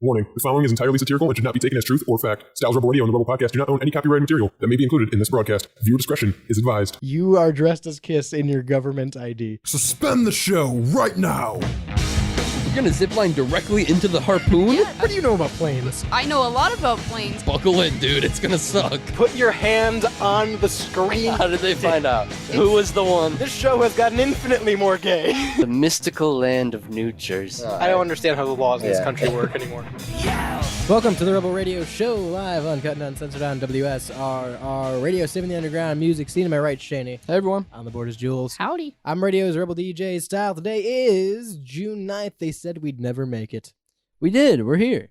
Warning, the following is entirely satirical and should not be taken as truth or fact. Styles Rebel Radio and the Rebel Podcast do not own any copyrighted material that may be included in this broadcast. Viewer discretion is advised. You are dressed as Kiss in your government ID. Suspend the show right now. You're gonna zipline directly into the harpoon? Yeah, What do you know about planes? I know a lot about planes. Buckle in, dude. It's gonna suck. Put your hand on the screen. How did they find out? Who was the one? This show has gotten infinitely more gay. The mystical land of New Jersey. I don't understand how the laws in this country work anymore. Welcome to the Rebel Radio Show, live, uncut and uncensored on WSRR Radio, saving the underground music scene. Am I right, Shaney? Hey, everyone. On the board is Jules. Howdy. I'm Radio's Rebel DJ Style. Today is June 9th. They said we'd never make it. We did. We're here.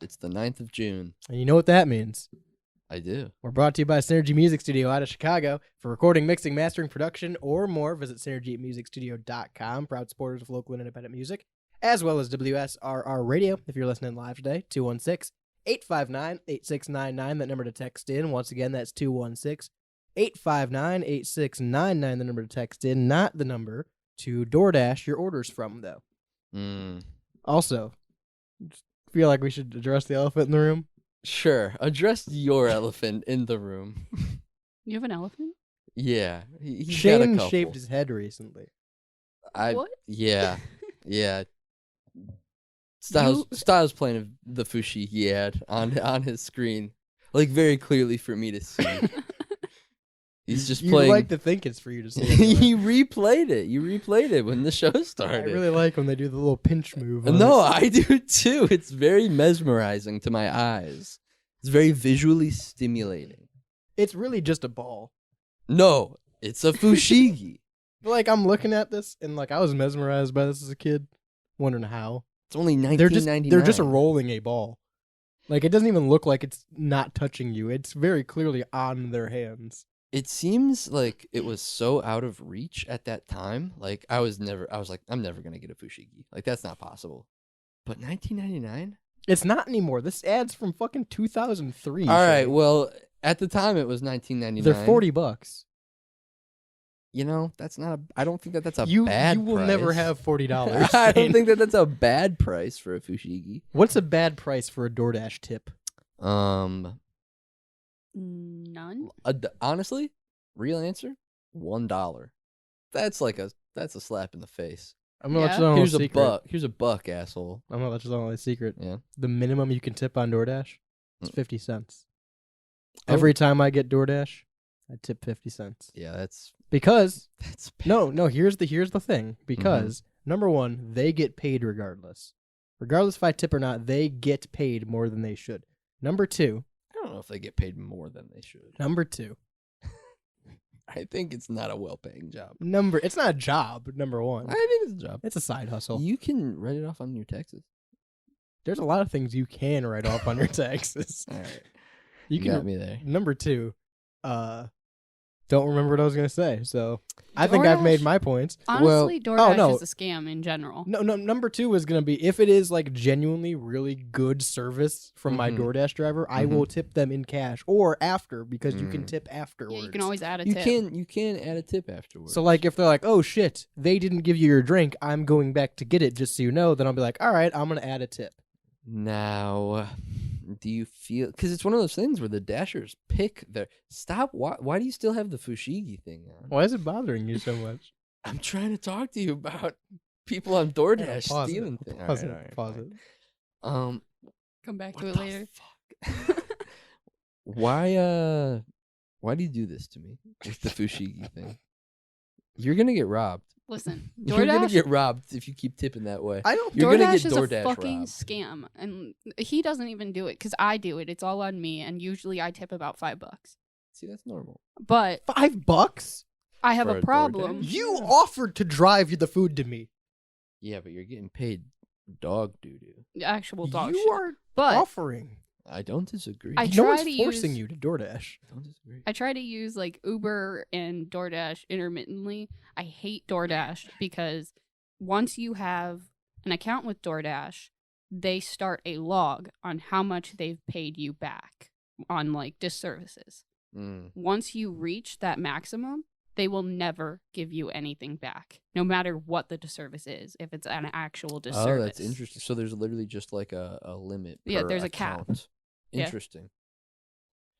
It's the 9th of June. And you know what that means. I do. We're brought to you by Synergy Music Studio out of Chicago. For recording, mixing, mastering, production, or more, visit synergymusicstudio.com. Proud supporters of local and independent music, as well as WSRR Radio. If you're listening live today, 216-859-8699, that number to text in. Once again, that's 216-859-8699, the number to text in, not the number to DoorDash your orders from, though. Also, feel like we should address the elephant in the room. Sure. Address your elephant in the room. You have an elephant? Yeah. He's got a Shane couple. shaved his head recently. What? Yeah. Yeah. Styles playing the fushigi he had on his screen, like very clearly for me to see. He's just You playing. like to think it's for you to see. You replayed it. You replayed it when the show I started. really like when they do the little pinch move. on No, it. I do too. It's very mesmerizing to my eyes. It's very visually stimulating. It's really just a ball. No, it's a fushigi. But, like, I'm looking at this, and like I was mesmerized by this as a kid, wondering how. It's only They're $19.99. just rolling a ball. Like, it doesn't even look like it's not touching you. It's very clearly on their hands. It seems like it was so out of reach at that time. Like I was like, I'm never gonna get a fushigi. Like that's not possible. But $19.99? It's not anymore. This ad's from fucking 2003. All right. Shane. Well, at the time it was $19.99. They're $40. You know, that's not. I don't think that's a You bad. will price. never have $40. I don't Shane. think that's a bad price for a fushigi. What's a bad price for a DoorDash tip? None. Honestly, real answer, $1. That's a slap in the face. I'm gonna let Yeah. you know Here's a a secret. buck. Here's a buck, asshole. I'm gonna let you know a secret. Yeah. The minimum you can tip on DoorDash is 50 cents. Oh. Every time I get DoorDash, I tip 50 cents. Yeah, that's Because bad. no, here's the thing. Because number one, they get paid regardless. Regardless if I tip or not, they get paid more than they should. Number two, I don't know if they get paid more than they should. I think it's not a well-paying job. It's not a job, number one. I think it's a job. It's a side hustle. You can write it off on your taxes. There's a lot of things you can write off on your taxes. All right. You got can me there. Number two, don't remember what I was gonna say. So I think I've made my points. Honestly, DoorDash no. is a scam in general. No, number two is going to be, if it is like genuinely really good service from my Mhm. DoorDash driver, I will tip them in cash or after, because you can tip afterwards. Yeah, you can always add a You tip. can add a tip afterwards. So like if they're like, oh shit, they didn't give you your drink, I'm going back to get it just so you know, then I'll be like, all right, I'm going to add a tip. Now, do you feel, because it's one of those things where the Dashers pick their, why do you still have the fushigi thing on? Why is it bothering you so much? I'm trying to talk to you about people on DoorDash Pause stealing it. things. Pause All it. right, Pause fine. it. Come back What to it the later. fuck? Why do you do this to me with the fushigi thing? You're gonna get robbed. Listen, You're gonna DoorDash. get robbed if you keep tipping that way. I don't. You're gonna DoorDash get is DoorDash a fucking robbed. scam, and he doesn't even do it because I do it. It's all on me, and usually I tip about $5. See, that's normal. But $5? I have For a a problem. DoorDash? You offered to drive the food to me. Yeah, but you're getting paid dog doo-doo. Actual dog You shit. are But offering. I don't disagree. I no try one's to forcing use- you to DoorDash. I don't disagree. I try to use like Uber and DoorDash intermittently. I hate DoorDash because once you have an account with DoorDash, they start a log on how much they've paid you back on like disservices. Once you reach that maximum, they will never give you anything back, no matter what the disservice is, if it's an actual disservice. Oh, that's interesting. So there's literally just like a limit. Yeah, per there's a cap. account. Yeah. Interesting.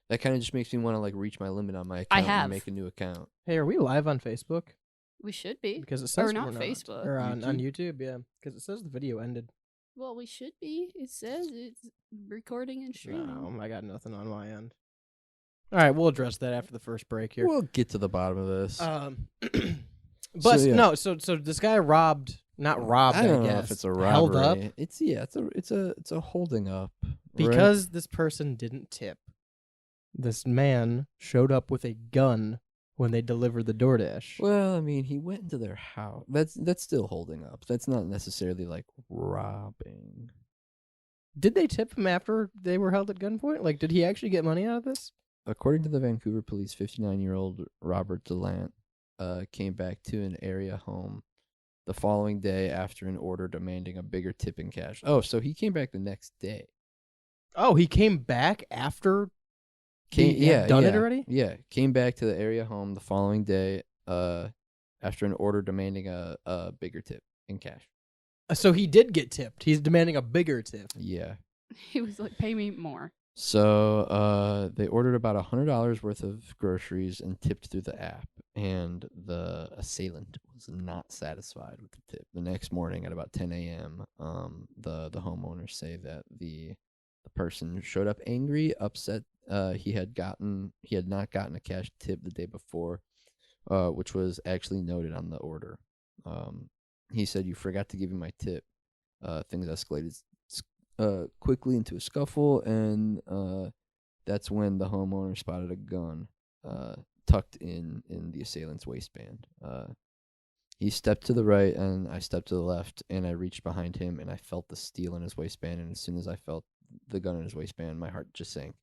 That kind of just makes me want to like reach my limit on my account I have. and make a new account. Hey, are we live on Facebook? We should be. Because it says Or not we're Facebook. Or on YouTube, yeah. Because it says the video ended. Well, we should be. It says it's recording and streaming. I got nothing on my end. All right, we'll address that after the first break here. We'll get to the bottom of this. But So, yeah. no, so this guy not robbed. I don't know guess, if it's a held robbery. up It's a holding up. because this person didn't tip. This man showed up with a gun when they delivered the DoorDash. Well, I mean, he went into their house. That's still holding up. That's not necessarily like robbing. Did they tip him after they were held at gunpoint? Like, did he actually get money out of this? According to the Vancouver police, 59-year-old Robert Delant came back to an area home the following day after an order demanding a bigger tip in cash. Oh, so he came back the next day. Oh, he came back after he had done it already? Yeah, came back to the area home the following day after an order demanding a bigger tip in cash. So he did get tipped. He's demanding a bigger tip. Yeah. He was like, pay me more. So they ordered about $100 worth of groceries and tipped through the app, and the assailant was not satisfied with the tip. The next morning at about 10 a.m., the homeowners say that the person showed up angry, upset. He had not gotten a cash tip the day before, which was actually noted on the order. He said, "You forgot to give me my tip." Things escalated quickly into a scuffle, and that's when the homeowner spotted a gun tucked in the assailant's waistband. He stepped to the right, and I stepped to the left, and I reached behind him, and I felt the steel in his waistband, and as soon as I felt the gun in his waistband, my heart just sank,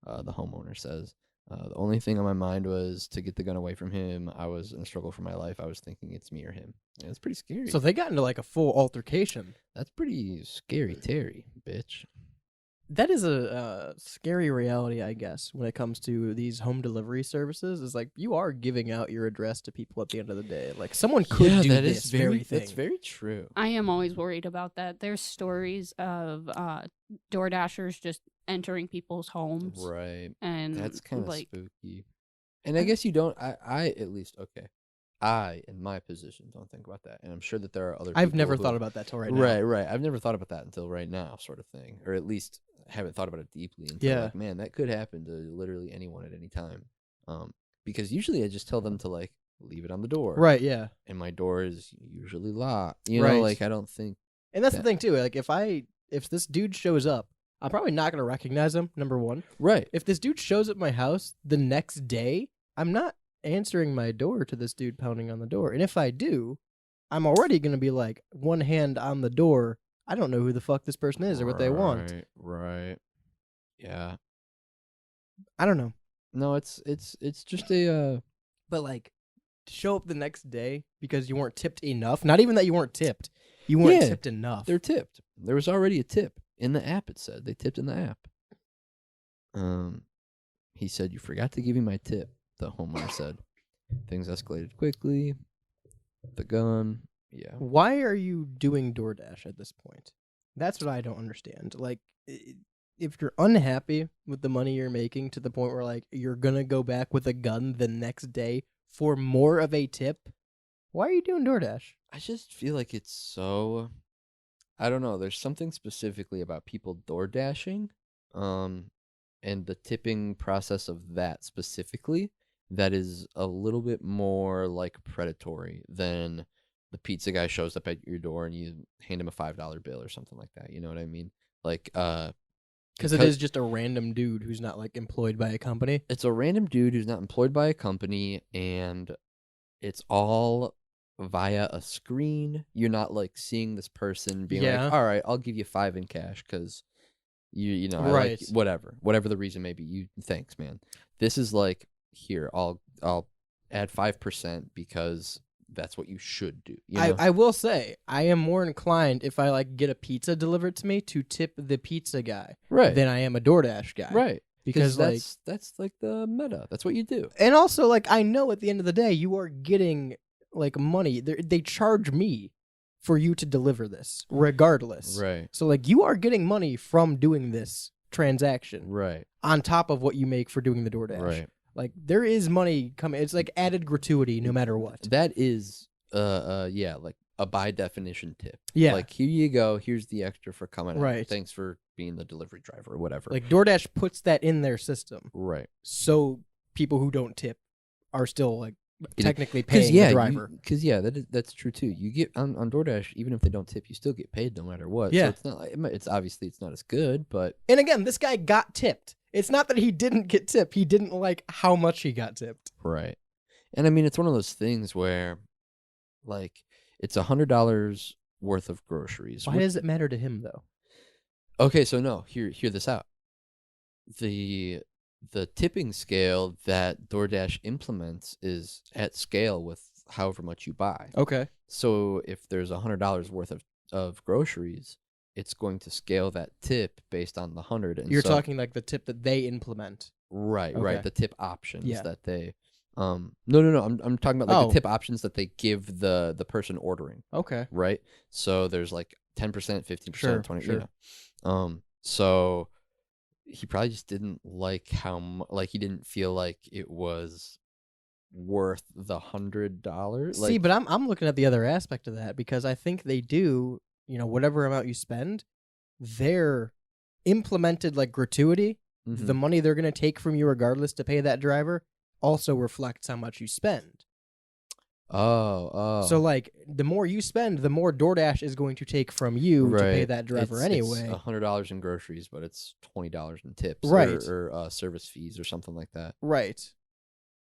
the homeowner says. The only thing on my mind was to get the gun away from him. I was in a struggle for my life. I was thinking it's me or him. Yeah, it's pretty scary. So they got into like a full altercation. That's pretty scary, Terry, bitch. That is a scary reality, I guess, when it comes to these home delivery services. Is like you are giving out your address to people at the end of the day. Like someone could do this very thing. That's very true. I am always worried about that. There's stories of DoorDashers just entering people's homes. Right. And That's kind of like, spooky. And I guess you don't, I at least, okay. I, in my position, don't think about that. And I'm sure that there are other I've people never who- thought about that till right now. Right. I've never thought about that until right now, sort of thing. Or at least haven't thought about it deeply until, Yeah. like, man, that could happen to literally anyone at any time. Because usually I just tell them to, like, leave it on the door. Right, yeah. And my door is usually locked. You know, Right. like, I don't think. And that's the that- thing too. Like if this dude shows up, I'm probably not gonna recognize him, number one. Right. If this dude shows up at my house the next day, I'm not answering my door to this dude pounding on the door. And if I do, I'm already gonna be like one hand on the door. I don't know who the fuck this person is or what they want. Right. Yeah. I don't know. No, it's just a But like to show up the next day because you weren't tipped enough. Not even that you weren't tipped. You weren't Yeah, tipped enough. they're tipped. There was already a tip in the app. It said they tipped in the app. He said, "You forgot to give me my tip." The homeowner said. Things escalated quickly. The gun. Yeah. Why are you doing DoorDash at this point? That's what I don't understand. Like, if you're unhappy with the money you're making to the point where, like, you're going to go back with a gun the next day for more of a tip, why are you doing DoorDash? I just feel like it's so. I don't know. There's something specifically about people door dashing, and the tipping process of that specifically that is a little bit more like predatory than the pizza guy shows up at your door and you hand him a $5 bill or something like that. You know what I mean? Like, Because it is just a random dude who's not, like, employed by a company. it's a random dude who's not employed by a company, and it's all via a screen. You're not like seeing this person being Yeah. like, "All right, I'll give you $5 in cash because you know I like Right. whatever the reason may be. You thanks, man." This is like, here, I'll add 5% because that's what you should do. You know? I will say, I am more inclined if I, like, get a pizza delivered to me to tip the pizza guy right, than I am a DoorDash guy. right. because like that's like the meta. That's what you do. and also like I know at the end of the day you are getting like money. They charge me for you to deliver this regardless. Right. So like you are getting money from doing this transaction Right. on top of what you make for doing the DoorDash. Right. Like there is money coming. It's like added gratuity no matter what. That is yeah, like a by definition tip. Yeah. Like here you go, here's the extra for coming out. Right. Thanks for being the delivery driver or whatever. Like DoorDash puts that in their system. right. So people who don't tip are still like It- technically paying the driver. Because that's true too. You get on DoorDash, even if they don't tip, you still get paid no matter what. Yeah. So it's not like, it's obviously it's not as good, but And again, this guy got tipped. It's not that he didn't get tipped. He didn't like how much he got tipped. right. And I mean, it's one of those things where, like, it's $100 worth of groceries. Why does it matter to him though? Okay, so no, hear this out. The tipping scale that DoorDash implements is at scale with however much you buy. Okay. So if there's $100 worth of groceries, it's going to scale that tip based on the 100. And You're so, talking like the tip that they implement. right, Okay. right, the tip options Yeah. that they no, I'm talking about like Oh. the tip options that they give the person ordering, Okay. right? So there's like 10%, 15%, Sure, 20, sure. you know. So he probably just didn't like like he didn't feel like it was worth the $100. See, but I'm looking at the other aspect of that because I think they do, whatever amount you spend, they're implemented like gratuity. Mhm. The money they're going to take from you regardless to pay that driver also reflects how much you spend. Oh. So like the more you spend, the more DoorDash is going to take from you to pay Right. that driver It's anyway. $100 in groceries, but it's $20 in tips, Right. or service fees or something like that. Right.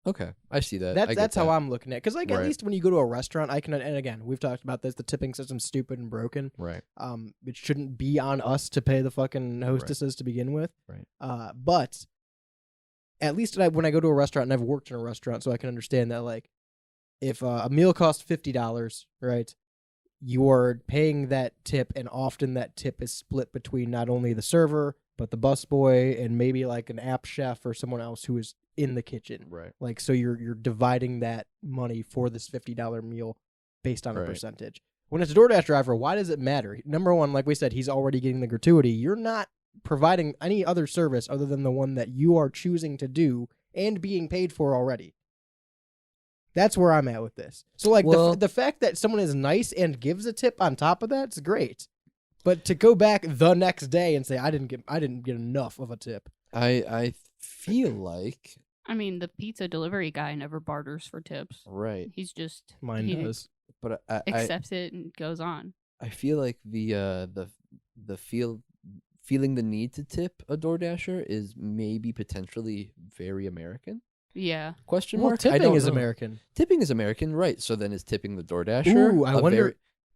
Okay, I see that. I get That's how that. I'm looking at it. Because like at Right. least when you go to a restaurant, I can, and again, we've talked about this, the tipping system's stupid and broken. Right. It shouldn't be on us to pay the fucking hostesses to begin with. Right. But at least when I go to a restaurant, and I've worked in a restaurant, so I can understand that, like, if a meal costs $50, right, you are paying that tip, and often that tip is split between not only the server, but the busboy, and maybe, like, an app chef or someone else who is in the kitchen. Right. Like, so you're dividing that money for this $50 meal based on a Right. percentage. When it's a DoorDash driver, why does it matter? Number one, like we said, he's already getting the gratuity. You're not providing any other service other than the one that you are choosing to do and being paid for already. That's where I'm at with this. So, like, Well- the fact that someone is nice and gives a tip on top of that's great. But to go back the next day and say I didn't get enough of a tip. I feel like I mean, the pizza delivery guy never barters for tips. right, He's just Mine he does. but I accepts it and goes on. I feel like the feeling the need to tip a DoorDasher is maybe potentially very American. Yeah. Question Well, mark. I tipping don't is know. American. Tipping is American, right? So then is tipping the DoorDasher? Ooh,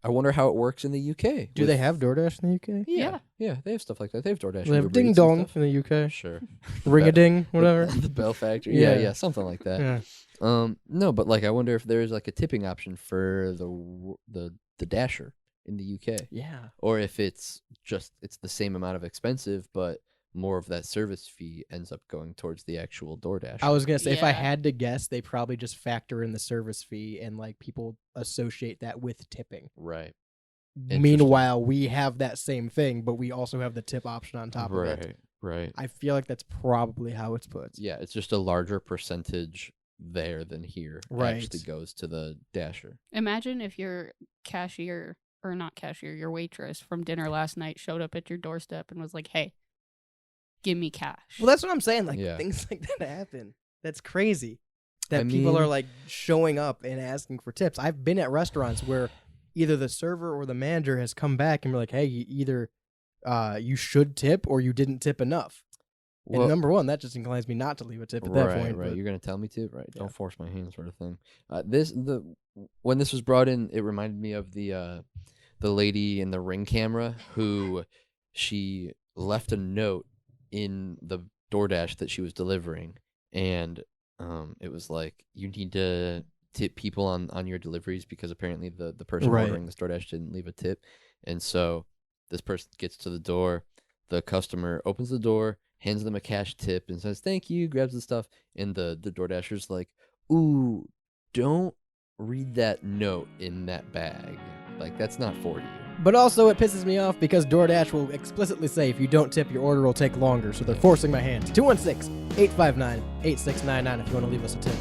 I wonder how it works in the UK. Do they have DoorDash in the UK? Yeah, they have stuff like that. They have DoorDash. They have Uber Ding Eats and Dong stuff. in the UK. Sure. Ring a ding, whatever. The Bell Factory. Yeah. Yeah, something like that. Yeah. No, but like I wonder if there's like a tipping option for the Dasher in the UK, Yeah. or if it's the same amount of expensive, but more of that service fee ends up going towards the actual DoorDash. I was gonna say if I Yeah. had to guess, they probably just factor in the service fee and like people associate that with tipping. right. Meanwhile, we have that same thing, but we also have the tip option on top of it. Right. I feel like that's probably how it's put. Yeah, it's just a larger percentage there than here Right. actually goes to the Dasher. Imagine if your cashier, or not cashier, your waitress from dinner last night showed up at your doorstep and was like, "Hey, give me cash." Well, that's what I'm saying. Like Yeah. things like that happen. That's crazy. That I people mean- are like showing up and asking for tips. I've been at restaurants where either the server or the manager has come back and be like, "Hey, either you should tip or you didn't tip enough." Well, and number one, that just inclines me not to leave a tip at that point. Right. but- You're gonna tell me to, right? Yeah. Don't force my hand, sort of thing. When this was brought in, it reminded me of the lady in the Ring camera who she left a note in the DoorDash that she was delivering, and it was like, you need to tip people on your deliveries because apparently the person Right. ordering this DoorDash didn't leave a tip, and so this person gets to the door, the customer opens the door, hands them a cash tip and says, thank you, grabs the stuff. And the DoorDasher's like, ooh, don't read that note in that bag. Like, that's not for you. But also, it pisses me off because DoorDash will explicitly say if you don't tip, your order will take longer, so they're forcing my hand. 216-859-8699 if you want to leave us a tip.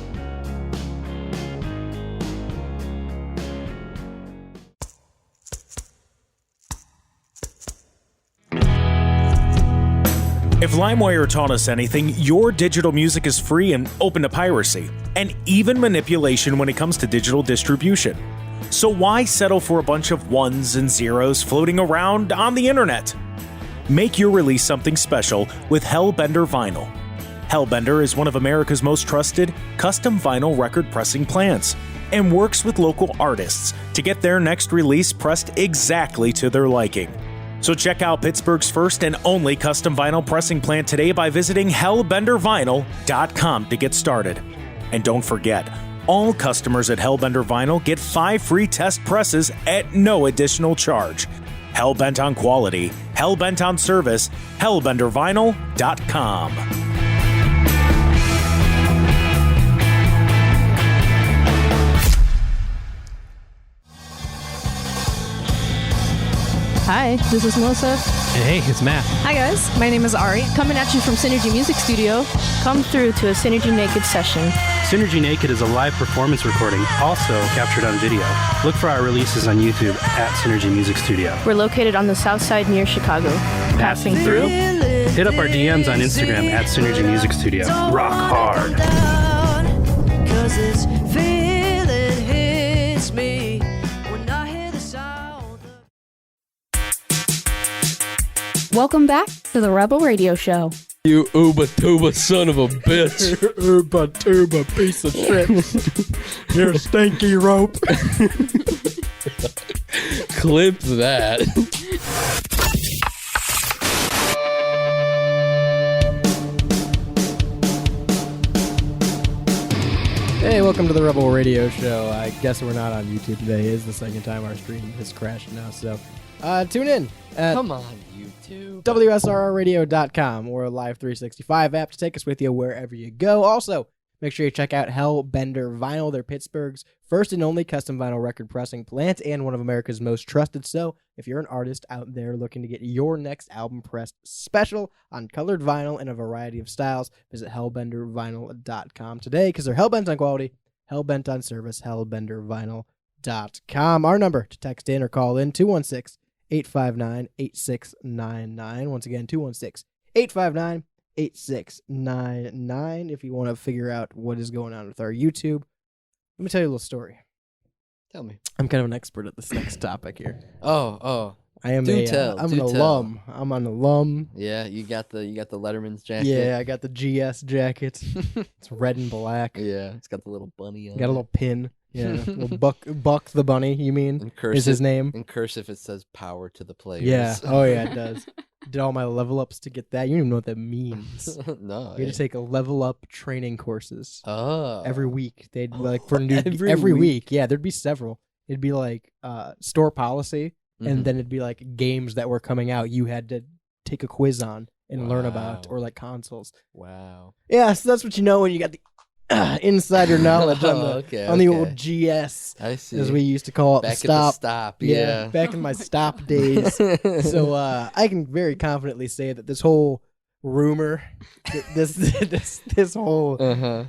If LimeWire taught us anything, your digital music is free and open to piracy, and even manipulation when it comes to digital distribution. So why settle for a bunch of ones and zeros floating around on the internet? Make your release something special with Hellbender Vinyl. Hellbender is one of America's most trusted custom vinyl record pressing plants and works with local artists to get their next release pressed exactly to their liking. So check out Pittsburgh's first and only custom vinyl pressing plant today by visiting hellbendervinyl.com to get started. And don't forget, all customers at Hellbender Vinyl get 5 free test presses at no additional charge. Hellbent on quality, hellbent on service, hellbendervinyl.com. Hi, this is Melissa. Hey, it's Matt. Hi guys, my name is Ari. Coming at you from Synergy Music Studio. Come through to a Synergy Naked session. Synergy Naked is a live performance recording, also captured on video. Look for our releases on YouTube at Synergy Music Studio. We're located on the south side near Chicago. Passing through. Hit up our DMs on Instagram at Synergy Music Studio. Rock hard. Welcome back to the Rebel Radio Show. You Uba Tuba son of a bitch. Uba tuba piece of shit. You're a stinky rope. Clip that. Hey, welcome to the Rebel Radio Show. I guess we're not on YouTube today. It is the second time our stream has crashed now, so tune in at Come on, YouTube. WSRRradio.com or a Live 365 app to take us with you wherever you go. Also, make sure you check out Hellbender Vinyl. They're Pittsburgh's first and only custom vinyl record pressing plant and one of America's most trusted. So if you're an artist out there looking to get your next album pressed special on colored vinyl in a variety of styles, visit hellbendervinyl.com today because they're hellbent on quality, hellbent on service, hellbendervinyl.com. Our number to text in or call in, 216-859-8699. Once again, 216-859-8699. If you want to figure out what is going on with our YouTube, let me tell you a little story. Tell me. I'm kind of an expert at this next topic here. Oh. I am Do a. tell, I'm do an tell. alum. I'm an alum. Yeah, you got the Letterman's jacket. Yeah, I got the GS jacket. It's red and black. Yeah, it's got the little bunny on Got a it. little pin. Yeah, little Buck the bunny. You mean In is cursive, his name? In cursive, it says "power to the players." Yeah. Oh yeah, it does. Did all my level ups to get that. You don't even know what that means. No. You had to take a level up training courses Oh. every week. They'd like for new Every week. Yeah, there'd be several. It'd be like store policy, Mhm. and then it'd be like games that were coming out. You had to take a quiz on and learn about, Wow. or like consoles. Wow. Yeah, so that's what you know when you got the insider knowledge on the Okay, on the okay. old GS, I see. as we used to call it. Back the stop. at the stop. Yeah. Back in my stop days. So I can very confidently say that this whole rumor, this whole uh-huh.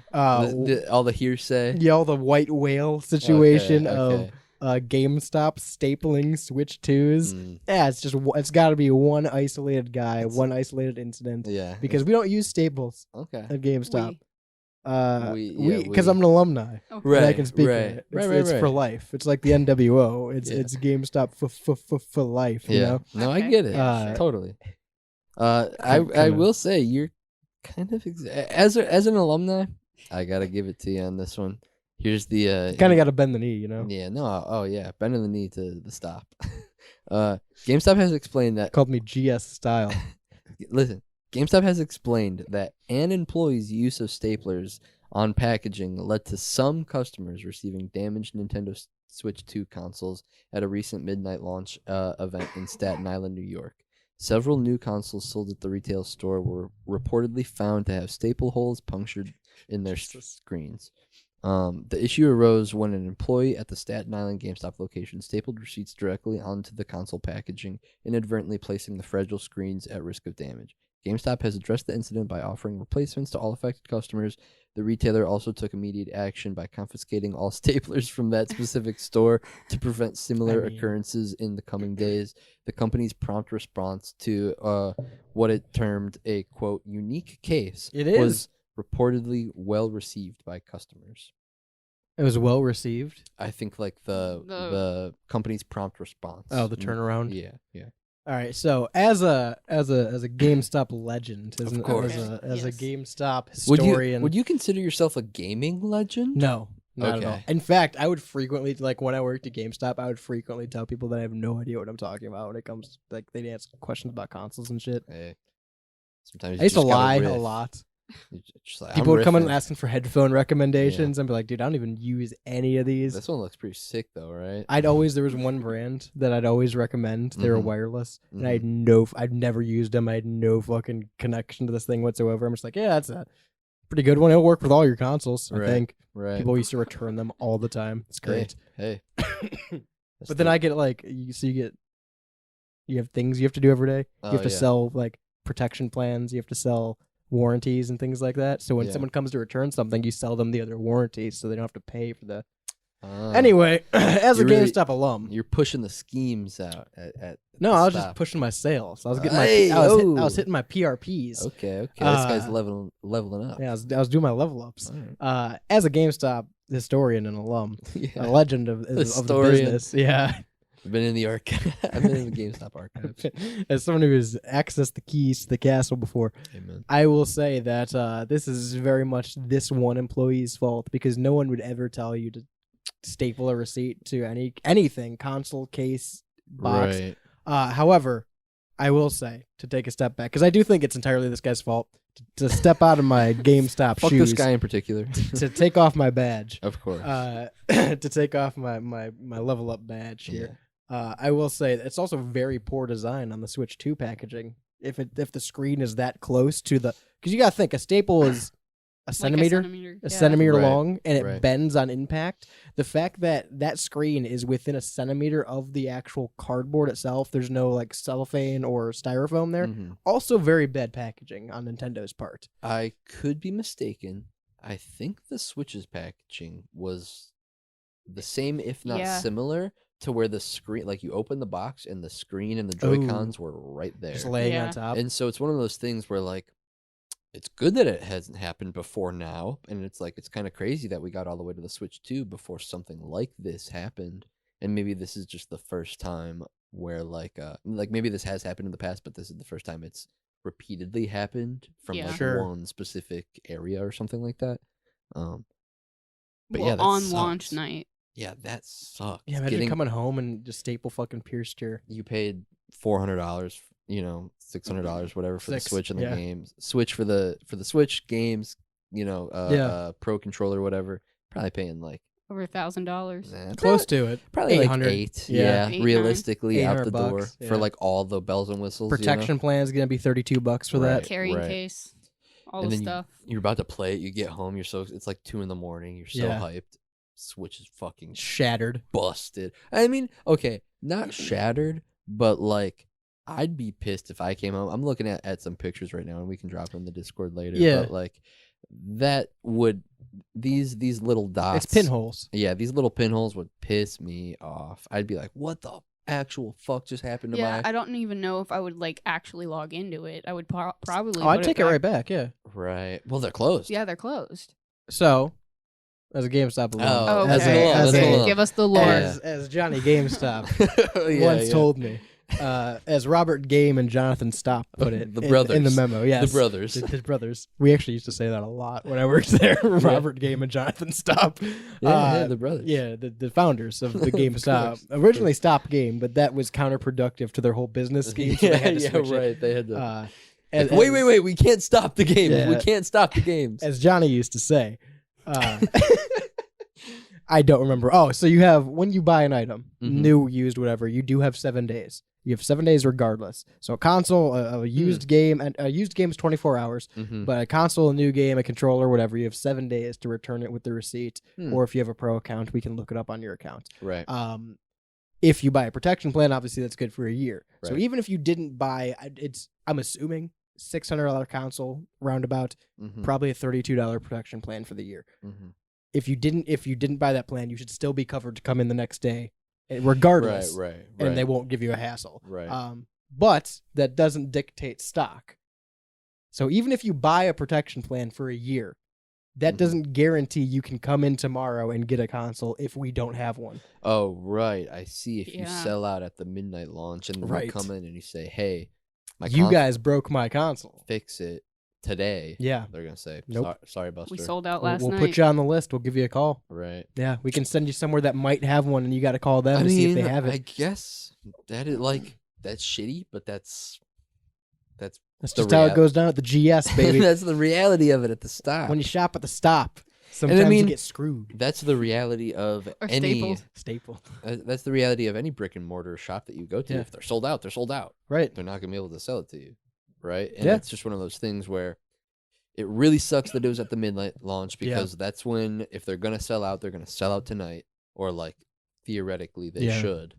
All the hearsay. all the white whale situation Okay. of GameStop stapling Switch 2s. Mm. Yeah, it's got to be one isolated guy, one isolated incident. Yeah. Because we don't use staples Okay. at GameStop. We- Because I'm an alumni. Oh. And I Right. can speak Right. on it. Right. It's for life. It's like the NWO. It's Yeah. it's GameStop for life. You Yeah. know. No, I Okay. get it. Uh, Totally. I kinda- will say you're kind of as an alumni, I gotta give it to you on this one. Here's the Kind of got to bend the knee, you know. yeah, no, oh yeah, bending the knee to the stop. GameStop has explained that. Called me GS style. Listen, GameStop has explained that an employee's use of staplers on packaging led to some customers receiving damaged Nintendo Switch 2 consoles at a recent midnight launch event in Staten Island, New York. Several new consoles sold at the retail store were reportedly found to have staple holes punctured in their screens. The issue arose when an employee at the Staten Island GameStop location stapled receipts directly onto the console packaging, inadvertently placing the fragile screens at risk of damage. GameStop has addressed the incident by offering replacements to all affected customers. The retailer also took immediate action by confiscating all staplers from that specific store to prevent similar occurrences in the coming days. The company's prompt response to what it termed a, quote, unique case was reportedly well received by customers. It was well received. I think like the company's prompt response. Oh, the turnaround. Yeah. All right, so as a GameStop legend, as a GameStop historian, would you consider yourself a gaming legend? No, not at all. In fact, I would frequently, like when I worked at GameStop, I would frequently tell people that I have no idea what I'm talking about when it comes, like they'd ask questions about consoles and shit. Hey, sometimes I used to lie a lot. Like, people would come in asking for headphone recommendations and be like, dude, I don't even use any of these. This one looks pretty sick though, right? There was one brand that I'd always recommend. They were wireless, and I'd never used them. I had no fucking connection to this thing whatsoever. I'm just like, yeah, that's a pretty good one. It'll work with all your consoles, I think. Right. People used to return them all the time. It's great. Hey. But then I get like, you have things you have to do every day. You have to sell like protection plans. You have to sell warranties and things like that. So when someone comes to return something, you sell them the other warranties so they don't have to pay for the... Anyway, as a GameStop alum... You're pushing the schemes out at No, I was just pushing my sales. I was getting I was hitting my PRPs. Okay. This guy's leveling up. Yeah, I was doing my level ups. Right. As a GameStop historian and alum, a legend of the business. Yeah. I've been in the archive. I've been in the GameStop archives. As someone who has accessed the keys to the castle before, Amen. I will say that this is very much this one employee's fault, because no one would ever tell you to staple a receipt to anything, console, case, box. Right. However, I will say, to take a step back, because I do think it's entirely this guy's fault, to step out of my GameStop Fuck shoes. this guy in particular. To take off my badge. Of course. To take off my level up badge here. Yeah. I will say that it's also very poor design on the Switch 2 packaging. If the screen is that close to the... Because you got to think, a staple is a centimeter long, and it bends on impact. The fact that that screen is within a centimeter of the actual cardboard itself, there's no like cellophane or styrofoam there. Also very bad packaging on Nintendo's part. I could be mistaken. I think the Switch's packaging was the same, if not similar, to where the screen, like you open the box and the screen and the Joy-Cons were right there. Just laying on top. And so it's one of those things where like, it's good that it hasn't happened before now. And it's like, it's kind of crazy that we got all the way to the Switch 2 before something like this happened. And maybe this is just the first time where like maybe this has happened in the past, but this is the first time it's repeatedly happened from one specific area or something like that. But on launch night. Yeah, that sucks. Yeah, imagine coming home and just staple fucking pierced your... You paid $400, $600, whatever for the Switch and the games. Switch for the Switch games, Pro controller, whatever. Probably paying like over $1,000. Close to it. Probably like $800. Yeah, $800, realistically out the door for like all the bells and whistles. Protection plan is gonna be $32 for that. Carrying case, all and the then stuff. You're about to play it. You get home. It's like 2 a.m. You're so hyped. Switch is fucking shattered, busted. I mean, okay, not shattered, but like I'd be pissed if I came home. I'm looking at some pictures right now, and we can drop them in the Discord later. Yeah, but like that would these little dots. It's pinholes. Yeah, these little pinholes would piss me off. I'd be like, what the actual fuck just happened to my... Yeah, I don't even know if I would like actually log into it. I would probably... Oh, I'd take it right back, yeah. Right. Well, they're closed. Yeah, they're closed. So... As a GameStop alum. Oh, okay. Give us the lore. As Johnny GameStop once told me, as Robert Game and Jonathan Stop put it the brothers. In the memo. Yes, the brothers. The brothers. We actually used to say that a lot when I worked there. Robert Game and Jonathan Stop. The brothers. Yeah, the founders of the GameStop. Originally Stop Game, but that was counterproductive to their whole business scheme. So they had to switch it. They had to... wait. We can't stop the game. Yeah. We can't stop the games. As Johnny used to say... I don't remember. Oh, so you have, when you buy an item, new, used, whatever, you do have 7 days. You have 7 days regardless. So a console, a used game, and a used game is 24 hours. But a console, a new game, a controller, whatever, you have 7 days to return it with the receipt. Or if you have a pro account, we can look it up on your account. Right. If you buy a protection plan, obviously that's good for a year. Right. So even if you didn't buy, I'm assuming $600 console roundabout, probably a $32 protection plan for the year. If you didn't buy that plan, you should still be covered to come in the next day, regardless. Right. And they won't give you a hassle. Right. But that doesn't dictate stock. So even if you buy a protection plan for a year, that doesn't guarantee you can come in tomorrow and get a console if we don't have one. Oh, right. I see. If you sell out at the midnight launch and then you come in and you say, hey, you guys broke my console. Fix it today. Yeah. They're going to say, nope. Sorry, Buster. We sold out last night. night. We'll put you on the list. We'll give you a call. Right. Yeah. We can send you somewhere that might have one and you got to call them to see if they have it. I guess that is that's shitty, but that's just how it goes down at the GS, baby. That's the reality of it at the stop. When you shop at the stop, sometimes you get screwed. That's the reality of any staple. That's the reality of any brick and mortar shop that you go to. Yeah. If they're sold out, they're sold out. Right. They're not gonna be able to sell it to you. Right. And it's just one of those things where it really sucks that it was at the midnight launch because that's when, if they're gonna sell out, they're gonna sell out tonight, or like theoretically they should.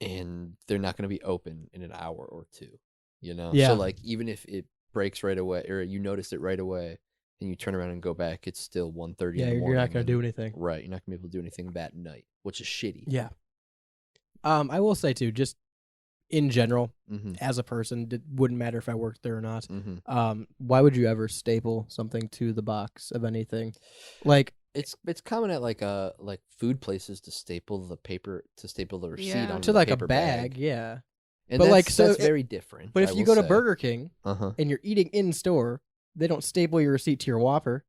And they're not gonna be open in an hour or two. You know, so like even if it breaks right away, or you notice it right away, and you turn around and go back, it's still 1:30 in the morning. You're not going to do anything. Right, you're not going to be able to do anything that night, which is shitty. Yeah. I will say too, just in general, as a person, it wouldn't matter if I worked there or not. Why would you ever staple something to the box of anything? Like it's common at like food places to staple the receipt onto to the like a paper bag. Yeah. And but that's very different. But if you go to Burger King and you're eating in store, they don't staple your receipt to your Whopper.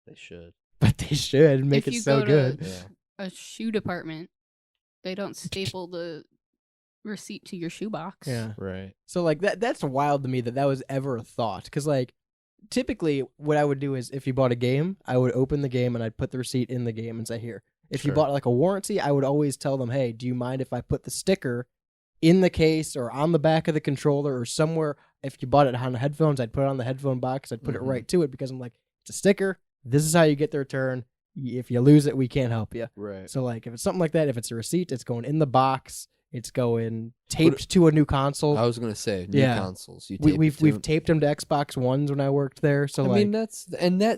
They should. But they should make it so good. If you go to a shoe department, they don't staple the receipt to your shoebox. Yeah. Right. So like that's wild to me that was ever a thought. Because like typically what I would do is if you bought a game, I would open the game and I'd put the receipt in the game and say, here. If you bought like a warranty, I would always tell them, hey, do you mind if I put the sticker in the case or on the back of the controller or somewhere? If you bought it on the headphones, I'd put it on the headphone box. I'd put it right to it because I'm like, it's a sticker. This is how you get the return. If you lose it, we can't help you. Right. So like, if it's something like that, if it's a receipt, it's going in the box. It's going taped to a new console. I was gonna say new consoles. We've taped them to Xbox Ones when I worked there. So I mean that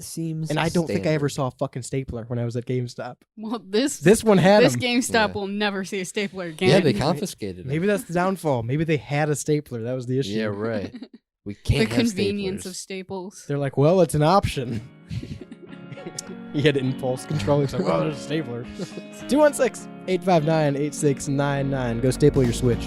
seems. And I don't think I ever standard. saw a fucking stapler when I was at GameStop. Well, this one had this them. GameStop will never see a stapler again. Yeah, they confiscated it. Maybe that's the downfall. Maybe they had a stapler. That was the issue. Yeah, right. We can't the have convenience staplers. of staples. They're like, well, it's an option. He had impulse control. He's like, well, there's a stapler. 216-859-8699. Go staple your Switch.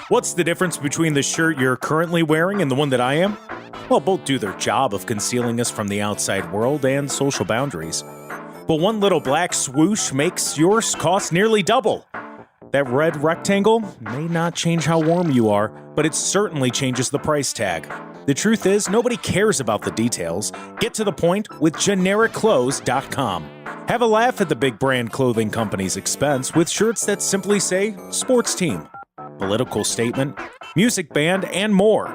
What's the difference between the shirt you're currently wearing and the one that I am? Well, both do their job of concealing us from the outside world and social boundaries. But one little black swoosh makes yours cost nearly double. That red rectangle may not change how warm you are, but it certainly changes the price tag. The truth is, nobody cares about the details. Get to the point with GenericClothes.com. Have a laugh at the big brand clothing company's expense with shirts that simply say sports team, political statement, music band, and more.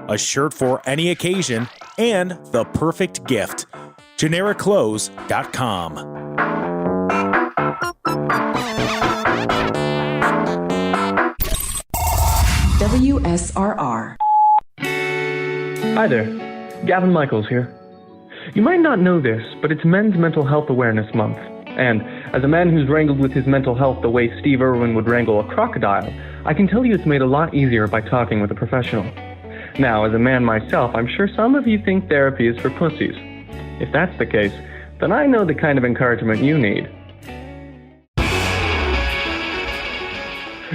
A shirt for any occasion and the perfect gift. GenericClothes.com. WSRR. Hi there, Gavin Michaels here. You might not know this, but it's Men's Mental Health Awareness Month. And as a man who's wrangled with his mental health the way Steve Irwin would wrangle a crocodile, I can tell you it's made a lot easier by talking with a professional. Now, as a man myself, I'm sure some of you think therapy is for pussies. If that's the case, then I know the kind of encouragement you need.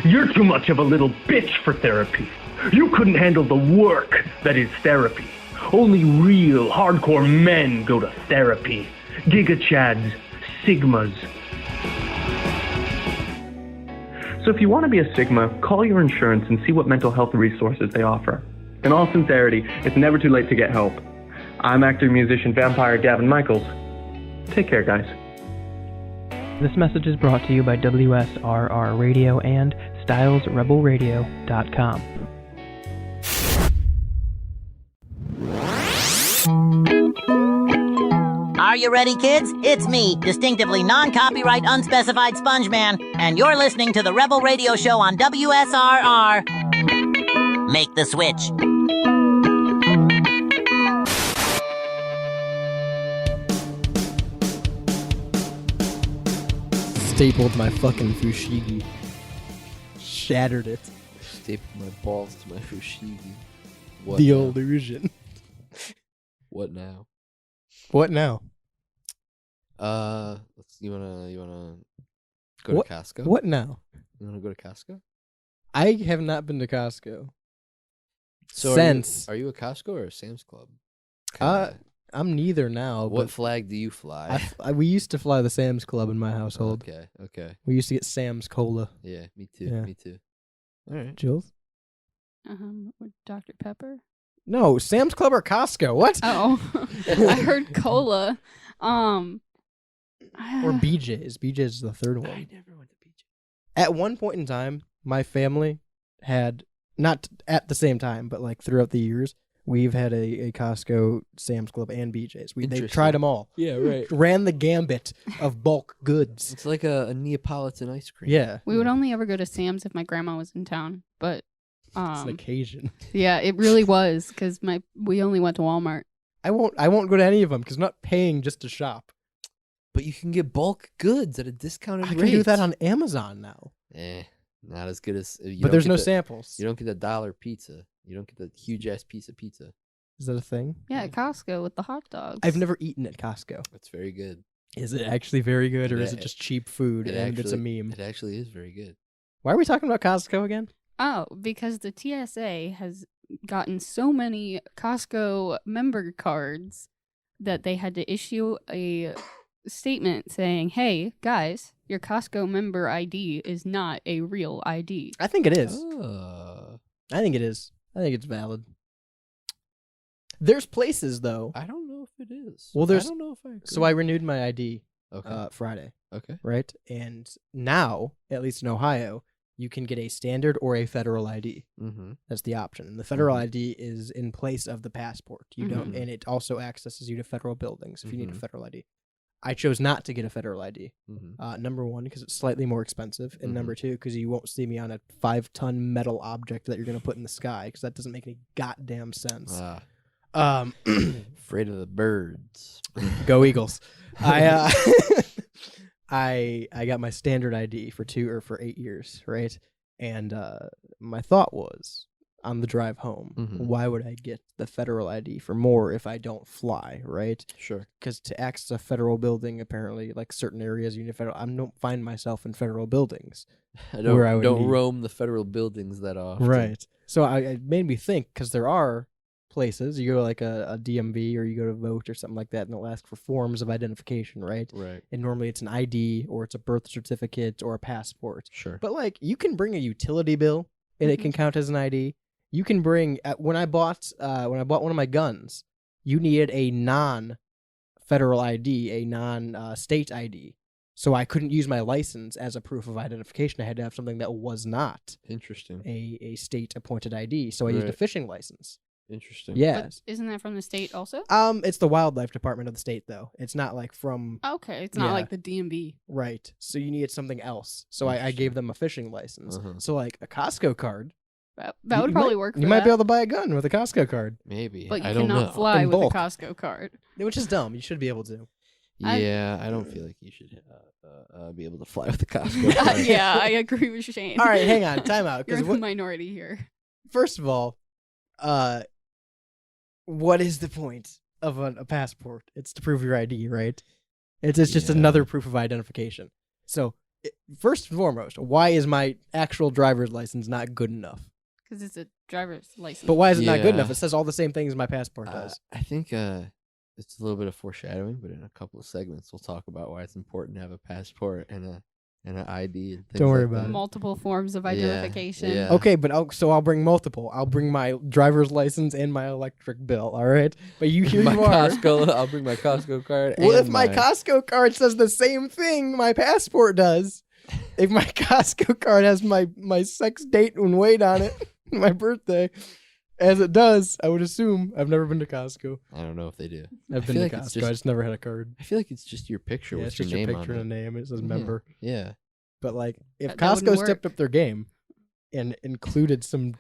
You're too much of a little bitch for therapy. You couldn't handle the work that is therapy. Only real hardcore men go to therapy. Giga Chads, Sigmas. So if you want to be a Sigma, call your insurance and see what mental health resources they offer. In all sincerity, it's never too late to get help. I'm actor, musician, vampire Gavin Michaels. Take care, guys. This message is brought to you by WSRR Radio and StylesRebelRadio.com. Are you ready, kids? It's me, distinctively non-copyright unspecified Sponge Man, and you're listening to the Rebel Radio Show on WSRR. Make the switch. Stapled my fucking fushigi. Shattered it. Stapled my balls to my fushigi. What The now? illusion. What now? What now? You wanna go What- to Costco? What now? You wanna go to Costco? I have not been to Costco. So Since are you a Costco or a Sam's Club? I'm neither now. What but flag do you fly? we used to fly the Sam's Club in my household. Okay. We used to get Sam's Cola. Yeah, me too. Yeah. Me too. All right. Jules? With Dr. Pepper. No, Sam's Club or Costco. What? Oh, I heard cola. Or BJ's. BJ's is the third one. I never went to BJ. At one point in time, my family had, not at the same time, but like throughout the years, we've had a Costco, Sam's Club, and BJ's. They Interesting. tried them all. Yeah, right. Ran the gambit of bulk goods. It's like a Neapolitan ice cream. Yeah. We would only ever go to Sam's if my grandma was in town, but It's an occasion. yeah, it really was because we only went to Walmart. I won't go to any of them because I'm not paying just to shop. But you can get bulk goods at a discounted I rate. can do that on Amazon now. Not as good as. But there's no samples. You don't get the dollar pizza. You don't get the huge ass piece of pizza. Is that a thing? Yeah, at Costco with the hot dogs. I've never eaten at Costco. It's very good. Is it actually very good, or is it just cheap food and it's a meme? It actually is very good. Why are we talking about Costco again? Oh, because the TSA has gotten so many Costco member cards that they had to issue a statement saying, hey, guys, your Costco member ID is not a real ID. I think it is. I think it is. I think it's valid. There's places, though. I don't know if it is. Well, I don't know if I agree. So I renewed my ID Friday. Okay. Right? And now, at least in Ohio, you can get a standard or a federal ID. Mm-hmm. That's the option. And the federal ID is in place of the passport. You don't, and it also accesses you to federal buildings if you need a federal ID. I chose not to get a federal ID. Number one, because it's slightly more expensive, and number two, because you won't see me on a 5-ton metal object that you're going to put in the sky, because that doesn't make any goddamn sense. Afraid of the birds. Go Eagles! I got my standard ID for 8 years, right? And my thought was, on the drive home, why would I get the federal ID for more if I don't fly, right? Sure. Because to access a federal building, apparently, like certain areas, you need federal. I don't find myself in federal buildings. I don't roam the federal buildings that often. Right. So it made me think, because there are places, you go to like a DMV or you go to vote or something like that, and they'll ask for forms of identification, right? Right. And normally it's an ID or it's a birth certificate or a passport. Sure. But like, you can bring a utility bill and it can count as an ID. You can bring when I bought one of my guns, you needed a non-federal ID, a non-state ID. So I couldn't use my license as a proof of identification. I had to have something that was not interesting a state-appointed ID. So I used a fishing license. Interesting. Yeah. But isn't that from the state also? It's the wildlife department of the state, though. It's not like from. Okay, it's not like the DMV. Right. So you needed something else. So I gave them a fishing license. So like a Costco card. That would probably work for You might be able to buy a gun with a Costco card. Maybe. But you I don't cannot know. fly In with bulk. a Costco card. Which is dumb. You should be able to. Yeah, I don't feel like you should be able to fly with the Costco card. Yeah, I agree with Shane. All right, hang on. Time out. You're in the minority here. First of all, what is the point of a passport? It's to prove your ID, right? It's just another proof of identification. So, first and foremost, why is my actual driver's license not good enough? Because it's a driver's license. But why is it not good enough? It says all the same things my passport does. I think it's a little bit of foreshadowing, but in a couple of segments we'll talk about why it's important to have a passport and and an ID. And things Don't worry like about that. it. Multiple forms of identification. Yeah. Okay, but I'll bring multiple. I'll bring my driver's license and my electric bill. All right, but here my you are. Costco. I'll bring my Costco card. Well, and if my Costco card says the same thing my passport does, if my Costco card has my sex date and weight on it, my birthday, as it does, I would assume. I've never been to Costco. I don't know if they do. I've been to Costco. I just never had a card. I feel like it's just your picture Yeah, with it's your just name your picture on and it. a name. It says member. Yeah. But like, if That wouldn't Costco work. stepped up their game and included some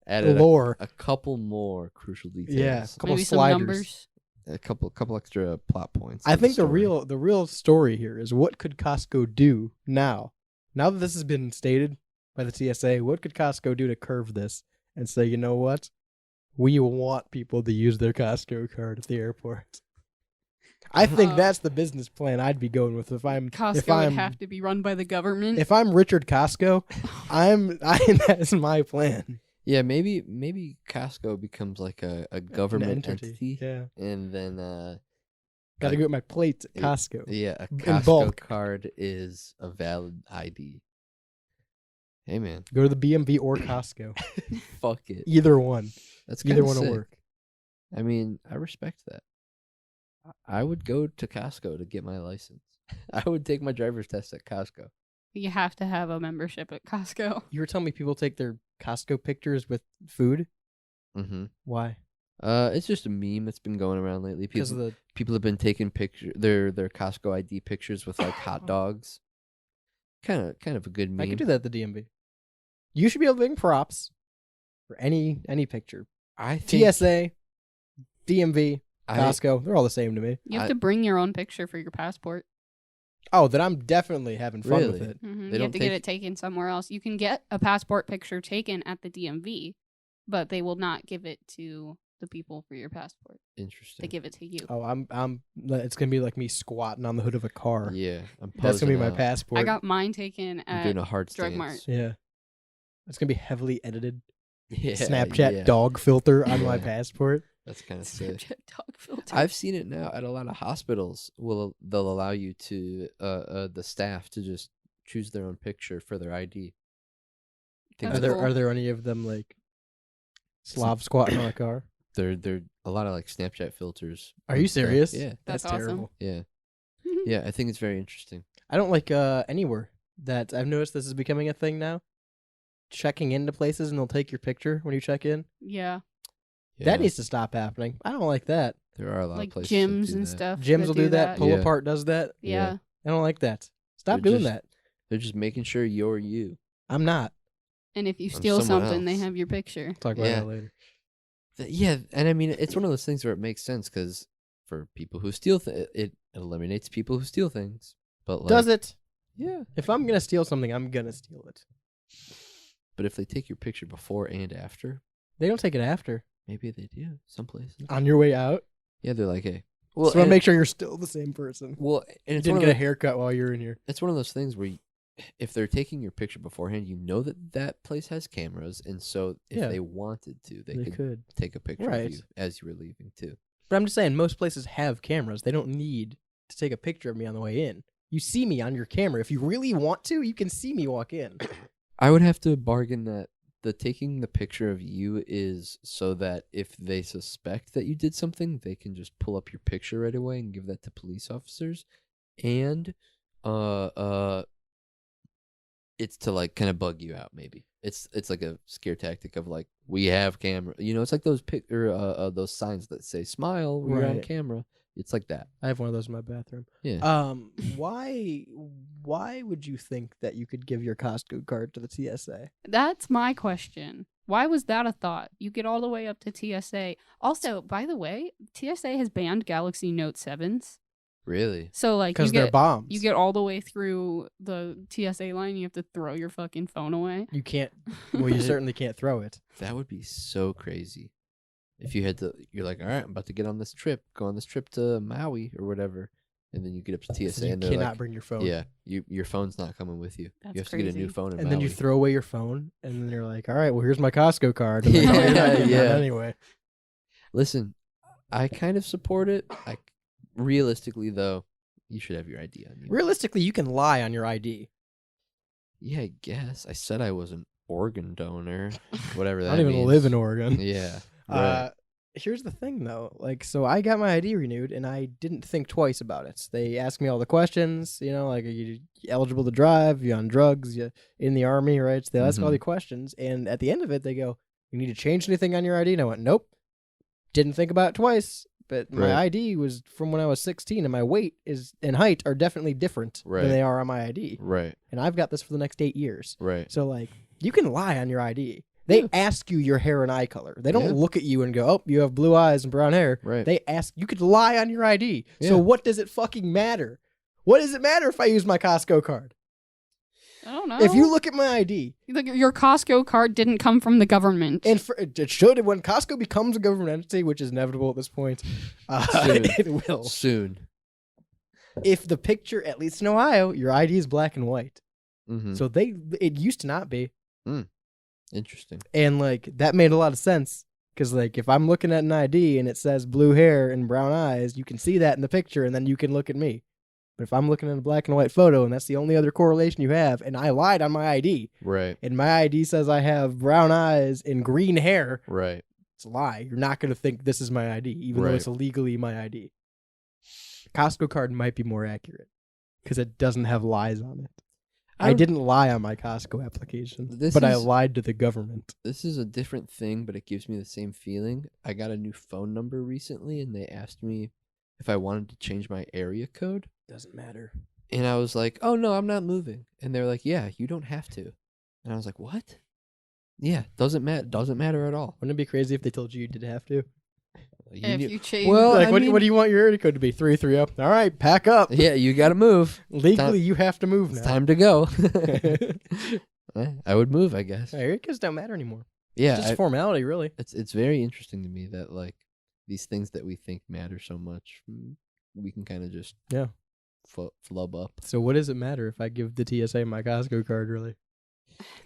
Added lore, a couple more crucial details. yeah, a couple Maybe some sliders. numbers. A couple extra plot points. I to think the story. real story here is what could Costco do now? Now that this has been stated by the TSA, what could Costco do to curve this and say, you know what? We want people to use their Costco card at the airport. I think that's the business plan I'd be going with if I'm Costco would have to be run by the government. If I'm Richard Costco, that's my plan. Yeah, maybe Costco becomes like a government entity. Yeah. And then Got to get my plates at Costco. Yeah, a in Costco bulk. card is a valid ID. Hey man, Go to the BMV or Costco. fuck it. Either one. That's Either kinda one will sick. work. I mean, I respect that. I would go to Costco to get my license. I would take my driver's test at Costco. You have to have a membership at Costco. You were telling me people take their Costco pictures with food? Mm-hmm. Why? It's just a meme that's been going around lately. Because of the People have been taking their Costco ID pictures with like hot dogs. Kind of a good meme. I could do that at the DMV. You should be able to bring props for any picture. I think TSA, DMV, Costco, they're all the same to me. You have to bring your own picture for your passport. Oh, then I'm definitely having fun with it. You have to get it taken somewhere else. You can get a passport picture taken at the DMV, but they will not give it to the people for your passport. Interesting. They give it to you. Oh, I'm. It's gonna be like me squatting on the hood of a car. Yeah, I'm That's gonna be posing my out. passport. I got mine taken I'm at doing a hard Drug stance. Mart. Yeah, it's gonna be heavily edited. Yeah, Snapchat yeah. dog filter on my Yeah. passport. That's kind of sick. Snapchat dog filter. I've seen it now at a lot of hospitals. They'll allow you to the staff to just choose their own picture for their ID. That's Are cool. there any of them like Slav squatting on a car? They're a lot of like Snapchat filters. Are you and stuff. serious? Yeah, That's awesome. terrible. yeah, yeah. I think it's very interesting. I don't like anywhere that I've noticed this is becoming a thing now. Checking into places and they'll take your picture when you check in. Yeah. That Yeah. needs to stop happening. I don't like that. There are a lot Like of places gyms that do and that. stuff. Gyms will do that. Pull Yeah. apart does that. Yeah. I don't like that. Stop They're doing just- that. They're just making sure you're you. I'm not. And if you I'm steal someone something, they else. have your picture. Talk about Yeah. that later. Yeah, and I mean it's one of those things where it makes sense because for people who steal, it eliminates people who steal things. But like, Does it? Yeah. If I'm gonna steal something, I'm gonna steal it. But if they take your picture before and after, They don't take it after. maybe they do. Some places. On your way out. Yeah, they're like, hey. Well, so I want to make sure you're still the same person. Well, and You it's didn't one get a of haircut while you're in here. it's one of those things where if they're taking your picture beforehand, you know that place has cameras, and so if Yeah. they wanted to, they They could could. take a picture Right. of you as you were leaving too. But I'm just saying, most places have cameras. They don't need to take a picture of me on the way in. You see me on your camera. If you really want to, you can see me walk in. I would have to bargain that the taking the picture of you is so that if they suspect that you did something, they can just pull up your picture right away and give that to police officers. And it's to like kind of bug you out maybe. It's like a scare tactic of like we have camera. You know, it's like those those signs that say smile when you're on Right. camera. It's like that. I have one of those in my bathroom. Yeah. Why would you think that you could give your Costco card to the TSA? That's my question. Why was that a thought? You get all the way up to TSA. Also, by the way, TSA has banned Galaxy Note 7s. Really? So like you 'Cause they're get bombs. You get all the way through the TSA line, you have to throw your fucking phone away. You can't. Well, you certainly can't throw it. That would be so crazy. If you had to, you're like, all right, I'm about to get on this trip, go on this trip to Maui or whatever, and then you get up to TSA you and they're cannot like, bring your phone. Yeah, your phone's not coming with you. That's you have to get a new crazy. phone in And then you Maui. throw away your phone, and then you're like, all right, well, here's my Costco card. And like, oh, you're not getting Yeah. that anyway. Listen, I kind of support it. Realistically, though, you should have your ID on you. Realistically, you can lie on your ID. Yeah, I guess. I said I was an organ donor, whatever that I don't even means. live in Oregon. Yeah. Right. Here's the thing, though. Like, so I got my ID renewed, and I didn't think twice about it. They asked me all the questions, you know, like, are you eligible to drive? You on drugs? You in the Army, right? So they ask all the questions, and at the end of it, they go, you need to change anything on your ID? And I went, nope. Didn't think about it twice, but my ID was from when I was 16, and my weight and height are definitely different than they are on my ID. Right. And I've got this for the next 8 years. Right. So, like, you can lie on your ID. They ask you your hair and eye color. They don't look at you and go, oh, you have blue eyes and brown hair. Right. They ask, you could lie on your ID. Yeah. So what does it fucking matter? What does it matter if I use my Costco card? I don't know. If you look at my ID. Your Costco card didn't come from the government. And it should. When Costco becomes a government entity, which is inevitable at this point, it will. Soon. If the picture, at least in Ohio, your ID is black and white. Mm-hmm. So it used to not be. Interesting. And, like, that made a lot of sense. Because, like, if I'm looking at an ID and it says blue hair and brown eyes, you can see that in the picture, and then you can look at me. But if I'm looking at a black and white photo, and that's the only other correlation you have, and I lied on my ID, right, and my ID says I have brown eyes and green hair, right, it's a lie. You're not going to think this is my ID, even though it's illegally my ID. Costco card might be more accurate, because it doesn't have lies on it. I didn't lie on my Costco application, but I lied to the government. This is a different thing, but it gives me the same feeling. I got a new phone number recently, and they asked me if I wanted to change my area code. Doesn't matter. And I was like, oh, no, I'm not moving. And they're like, yeah, you don't have to. And I was like, what? Yeah, doesn't matter at all. Wouldn't it be crazy if they told you did have to? You change. Well, like, what do you want your area code to be? 330. All right, pack up. Yeah, you got to move. Legally, you have to move now. It's time to go. I would move, I guess. Area codes don't matter anymore. Yeah, it's just formality, really. It's very interesting to me that, like, these things that we think matter so much, we can kind of just flub up. So what does it matter if I give the TSA my Costco card, really?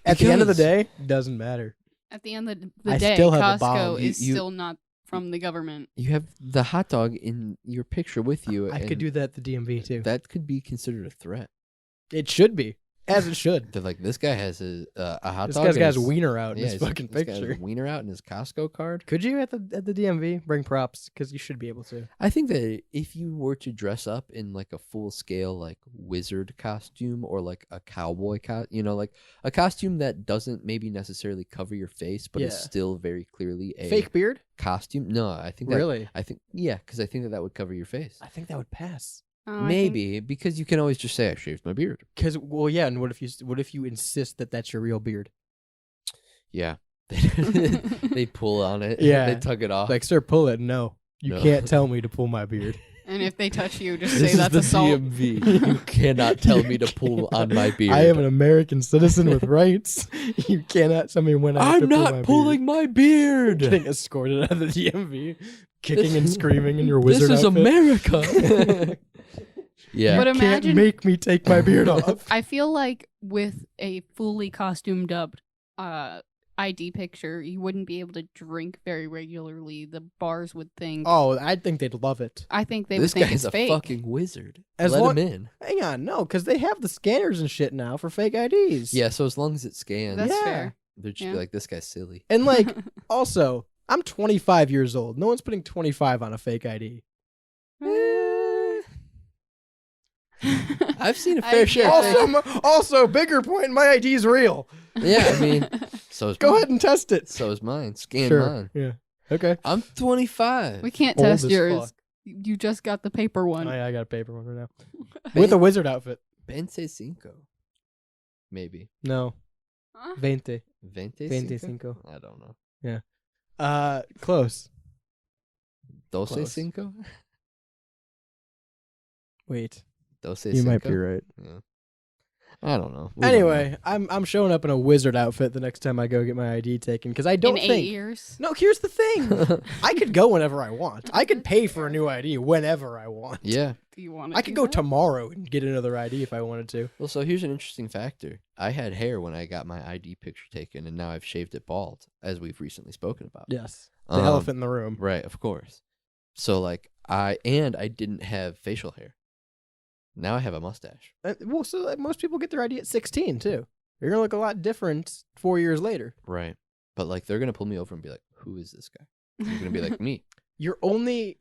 At the end of the day, doesn't matter. At the end of the day, still have a Costco bomb. is still not from the government. You have the hot dog in your picture with you. I could do that at the DMV, too. That could be considered a threat. It should be. As it should. They're like, this guy has a hot this dog. This guy's got his wiener out in his fucking this picture. Guy has a wiener out in his Costco card. Could you at the DMV bring props? Because you should be able to. I think that if you were to dress up in like a full scale like wizard costume or like a cowboy like a costume that doesn't maybe necessarily cover your face but is still very clearly a fake beard costume. No, I think really. I think because I think that would cover your face. I think that would pass. Maybe because you can always just say I shaved my beard. Because and what if you insist that that's your real beard? Yeah, they pull on it. Yeah, they tug it off. Like, sir, pull it. No, you can't tell me to pull my beard. And if they touch you, just say that's assault. DMV. You cannot tell me to pull on my beard. I am an American citizen with rights. You cannot tell me when I have to pull my beard. I'm not pulling my beard. Getting escorted out of the DMV, kicking and screaming in your wizard outfit. This is America. Yeah. But imagine, can't make me take my beard off. I feel like with a fully costumed up ID picture, you wouldn't be able to drink very regularly. The bars would think. Oh, I think they'd love it. I think they would think it's fake. This guy's a fucking wizard. Let him in. Hang on, no, because they have the scanners and shit now for fake IDs. Yeah, so as long as it scans, that's fair. They'd just be like, this guy's silly. And like, also, I'm 25 years old. No one's putting 25 on a fake ID. I've seen a fair share. Also, bigger point, my ID is real. Yeah, I mean, so is Go mine. ahead and test it. So is mine. Scan mine. Yeah. Okay. I'm 25. We can't test yours. You just got the paper one. Oh, yeah, I got a paper one right now. With a wizard outfit. 25. Maybe. No. Huh? 20. 25? I don't know. Yeah. Close. 25? Wait. 25? You might be right. Yeah. I don't know. Anyway, I'm showing up in a wizard outfit the next time I go get my ID taken because I don't think. In 8 years? No, here's the thing. I could go whenever I want. I could pay for a new ID whenever I want. Yeah. Do you want to I could go tomorrow and get another ID if I wanted to. Well, so here's an interesting factor. I had hair when I got my ID picture taken, and now I've shaved it bald, as we've recently spoken about. Yes. The elephant in the room. Right, of course. So, like, I didn't have facial hair. Now I have a mustache. Well, so most people get their ID at 16, too. You're gonna look a lot different 4 years later. Right. But like they're gonna pull me over and be like, "Who is this guy?" You're gonna be like, "Me." You're only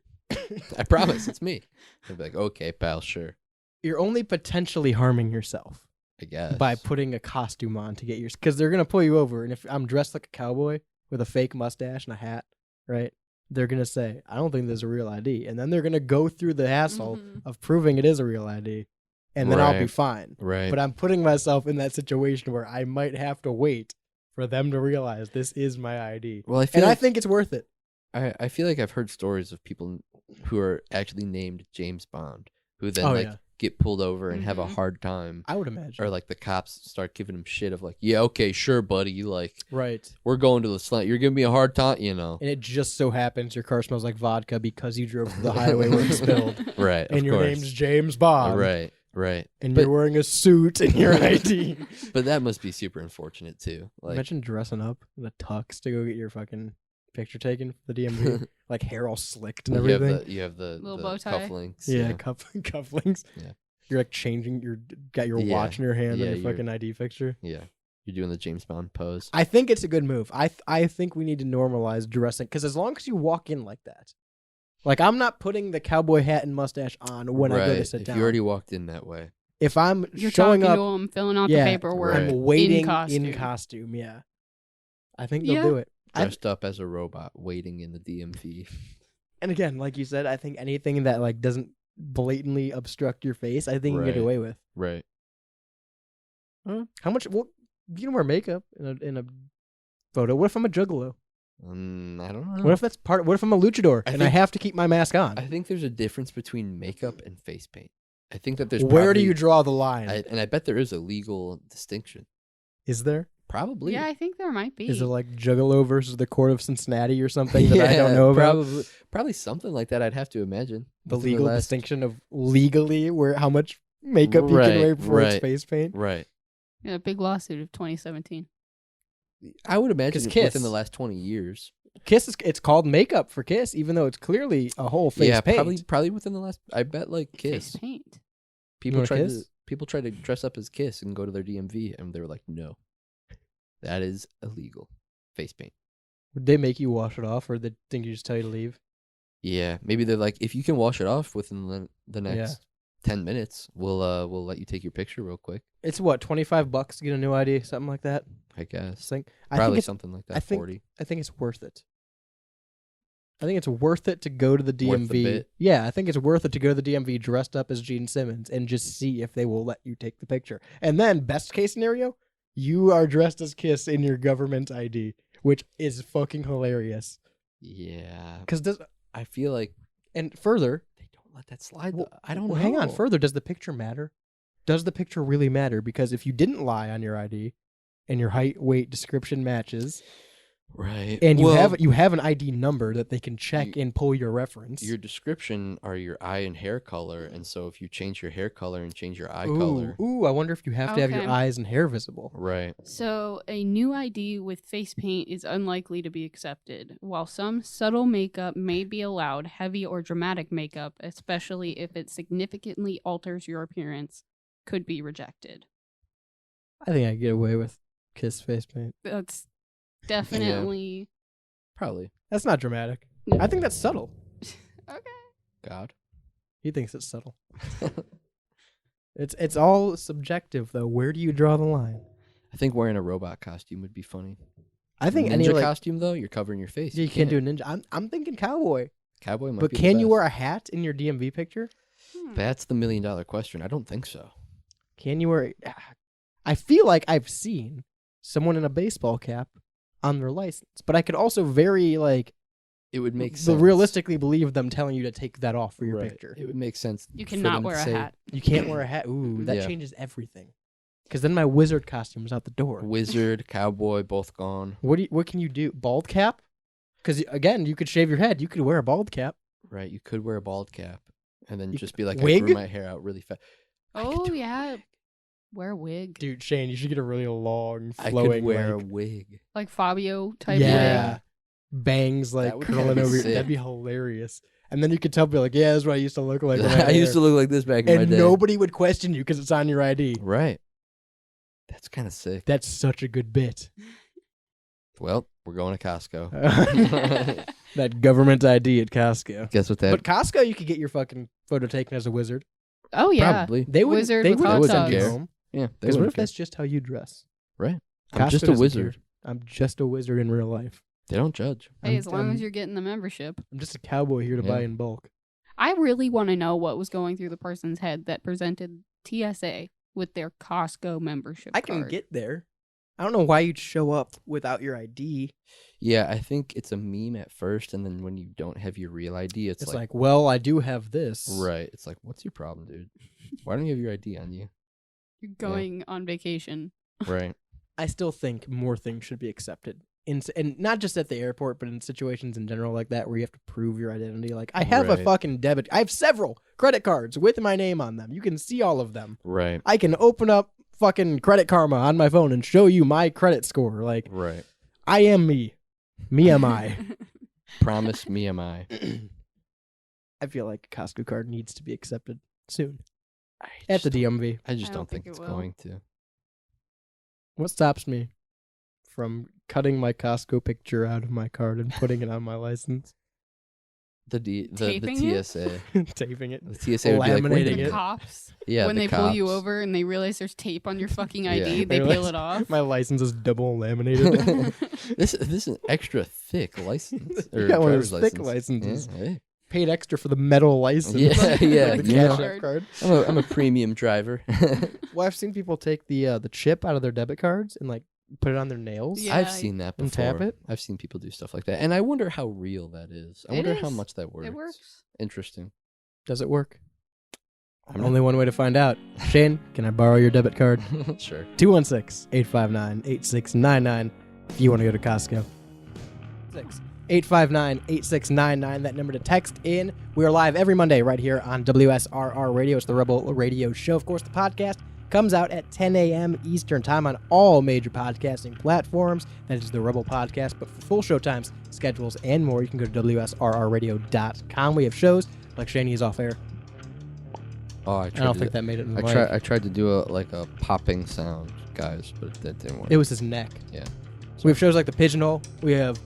I promise it's me. They'll be like, "Okay, pal, sure." you're only potentially harming yourself I guess. by putting a costume on to get yours, because they're gonna pull you over, and if I'm dressed like a cowboy with a fake mustache and a hat, right? They're gonna say, "I don't think this is a real ID," and then they're gonna go through the hassle of proving it is a real ID, and then I'll be Right. fine. Right. But I'm putting myself in that situation where I might have to wait for them to realize this is my ID. Well, I feel and I like think it's worth it. I feel like I've heard stories of people who are actually named James Bond who then Oh, like yeah. get pulled over and have a Mhm. hard time. I would imagine. Or like the cops start giving them shit of like, "Yeah, okay, sure, buddy. You like Right. we're going to the slant. You're giving me a hard time, you know." And it just so happens your car smells like vodka because you drove to the highway where it spilled. Right. And of your course. name's James Bond. Right. Right. And But- you're wearing a suit and your ID. But that must be super unfortunate too. Like Imagine dressing up in a tux to go get your fucking picture taken for the DMV. Like hair all slicked and you everything. have the Little the bow tie. cufflinks. Yeah, cufflinks. Yeah. You're like changing got your Yeah. watch in your hand Yeah, and your you're- fucking ID picture. Yeah. You're doing the James Bond pose. I think it's a good move. I think we need to normalize dressing, because as long as you walk in like that, like I'm not putting the cowboy hat and mustache on when I go to Right. sit If down. you already walked in that way. If I'm You're showing talking up, to them, filling out yeah, the paperwork. Right. I'm waiting costume. in costume. Yeah, I think they'll Yeah. do it. Dressed up as a robot waiting in the DMV. And again, like you said, I think anything that like doesn't blatantly obstruct your face, I think you can get Right. away with. Right. How much? Well, you can wear makeup in a photo. What if I'm a juggalo? I don't know. What if that's part? What if I'm a luchador and I think- have to keep my mask on? I think there's a difference between makeup and face paint. I think that there's Where do probably- you draw the line? and I bet there is a legal distinction. Is there? Probably. Yeah, I think there might be. Is it like Juggalo versus the Court of Cincinnati or something that I don't know about? Probably something like that. I'd have to imagine. The Within legal last- distinction of legally where how much makeup you can Right, wear before it's right. face paint. Right. Yeah, a big lawsuit of 2017. I would imagine 'Cause within Kiss- the last 20 years. Kiss is it's called makeup for Kiss, even though it's clearly a whole face Yeah, paint. probably within the last. I bet like Face Kiss. paint. People wanna tried Kiss? to dress up as Kiss and go to their DMV, and they were like, "No, that is illegal." Face paint. Would they make you wash it off, or did they think you just tell you to leave? Yeah, maybe they're like, if you can wash it off within the next Yeah. 10 minutes, we'll let you take your picture real quick. It's what, $25 to get a new ID, something like that. I guess. I Probably think it's, something like that. I think 40. I think it's worth it. I think it's worth it to go to the Worth the DMV. bit? Yeah, I think it's worth it to go to the DMV dressed up as Gene Simmons and just see if they will let you take the picture. And then, best case scenario, you are dressed as Kiss in your government ID, which is fucking hilarious. Yeah. Because I feel like and further, they don't let that slide. well, I don't know. hang on. Further, does the picture matter? Does the picture really matter? Because if you didn't lie on your ID and your height, weight, description matches, Right. and you Well, have an ID number that they can check and pull your reference. your description are your eye and hair color, and so if you change your hair color and change your eye Ooh, color, ooh, I wonder if you have to have your Okay. eyes and hair visible. right? So, a new ID with face paint is unlikely to be accepted. While some subtle makeup may be allowed, heavy or dramatic makeup, especially if it significantly alters your appearance, could be rejected. I think I get away with Kiss face paint. That's definitely Probably. That's not dramatic. I think that's subtle. okay. God. He thinks it's subtle. It's all subjective though. Where do you draw the line? I think wearing a robot costume would be funny. I think ninja any like costume though, you're covering your face. you can't do a ninja. I'm thinking cowboy. Cowboy might But be the can you best. wear a hat in your DMV picture? That's the $1 million question. I don't think so. Can you wear? I feel like I've seen someone in a baseball cap on their license, but I could also very like It would make sense. realistically believe them telling you to take that off for your Right. picture. It would make sense. You for cannot them to wear a say hat. You can't wear a hat. Ooh, that Yeah. changes everything. Because then my wizard costume is out the door. Wizard, cowboy, both gone. What can you do? Bald cap? Because again, you could shave your head. You could wear a bald cap. Right. You could wear a bald cap and then You just be like, I wig? grew my hair out really fast. Oh, yeah. Wear a wig. Dude, Shane, you should get a really long, I flowing, could wear like, a wig. Like Fabio type yeah, wig. bangs like would curling kinda be over. Your, sick. that'd be hilarious. And then you could tell people like, yeah, that's what I used to look like. When I used to look like this back in my and day. nobody would question you because it's on your ID. Right. That's kind of sick. That's such a good bit. Well, we're going to Costco. That government ID at Costco. Guess what that? But Costco, you could get your fucking photo taken as a wizard. Oh yeah, Probably. They would. Wizard They with would hot send you dogs. home. Yeah. Because what if that's just how you dress? Right. I'm Costco just a doesn't wizard. care. I'm just a wizard in real life. They don't judge. Hey, as long as you're getting the membership. I'm just a cowboy here to Yeah. buy in bulk. I really want to know what was going through the person's head that presented TSA with their Costco membership I can card. get there. I don't know why you'd show up without your ID. Yeah, I think it's a meme at first, and then when you don't have your real ID, it's like, well, I do have this. Right. It's like, what's your problem, dude? Why don't you have your ID on you? You're going on vacation. Right. I still think more things should be accepted. And not just at the airport, but in situations in general like that where you have to prove your identity. Like, I have a Right. fucking debit. I have several credit cards with my name on them. You can see all of them. Right. I can open up fucking Credit Karma on my phone and show you my credit score. Like, Right. I am me. Me am I. Promise me am I. I feel like a Costco card needs to be accepted soon. At the DMV. I just I don't don't think think it's it will. going to. What stops me from cutting my Costco picture out of my card and putting it on my license? The Taping it? TSA. Taping it. The TSA would be like, Laminating The it. cops. Yeah, When the they pull you cops. over and they realize there's tape on your fucking Yeah. ID, they peel it off. My license is double laminated. This is an extra thick license. Or Yeah, one of driver's those thick license. licenses. Yeah, hey. Paid extra for the metal license. Yeah, yeah, The you know. cash app card. I'm a premium driver. Well, I've seen people take the chip out of their debit cards and like put it on their nails. Yeah. I've seen that before. And tap it? I've seen people do stuff like that, and I wonder how real that is. I It wonder how is. much that works. It works. Interesting. Does it work? I'm Only one way to find out. Shane, can I borrow your debit card? Sure. 216-859-8699 if you want to go to Costco. 859-8699, that number to text in. We are live every Monday right here on WSRR Radio. It's the Rebel Radio Show. Of course, the podcast comes out at 10 a.m. Eastern Time on all major podcasting platforms. That is the Rebel Podcast. But for full show times, schedules, and more, you can go to WSRRradio.com. We have shows like Shaney's Off Air. Oh, I don't think that made it in the mic. I tried to do a popping sound, guys, but that didn't work. It was his neck. Yeah. So we have shows like The Pigeonhole. We have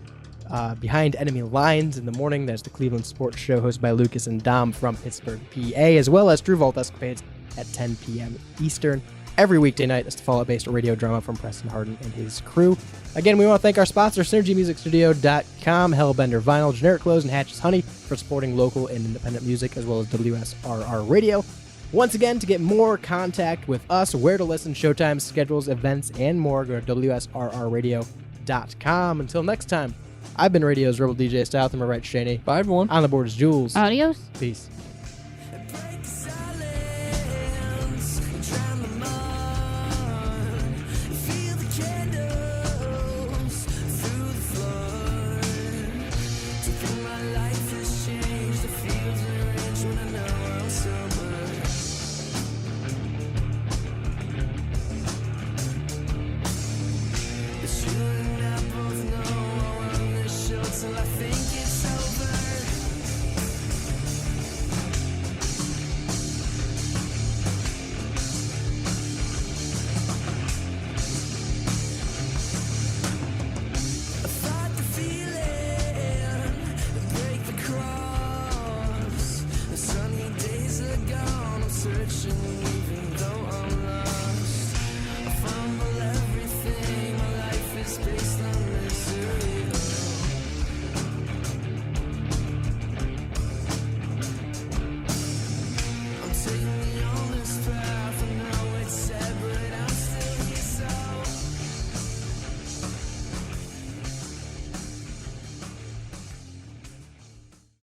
Behind Enemy Lines in the morning. That's the Cleveland Sports Show hosted by Lucas and Dom from Pittsburgh, PA, as well as True Vault Escapades at 10 p.m. Eastern. Every weekday night is the Fallout-based radio drama from Preston Harden and his crew. Again, we want to thank our sponsor, SynergyMusicStudio.com, Hellbender Vinyl, Generic Clothes, and Hatch's Honey for supporting local and independent music, as well as WSRR Radio. Once again, to get more contact with us, where to listen, showtimes, schedules, events, and more, go to WSRRradio.com. Until next time, I've been Radio's Rebel DJ Style. To my right, Shaney. Bye, everyone. On the board is Jules. Adios. Peace.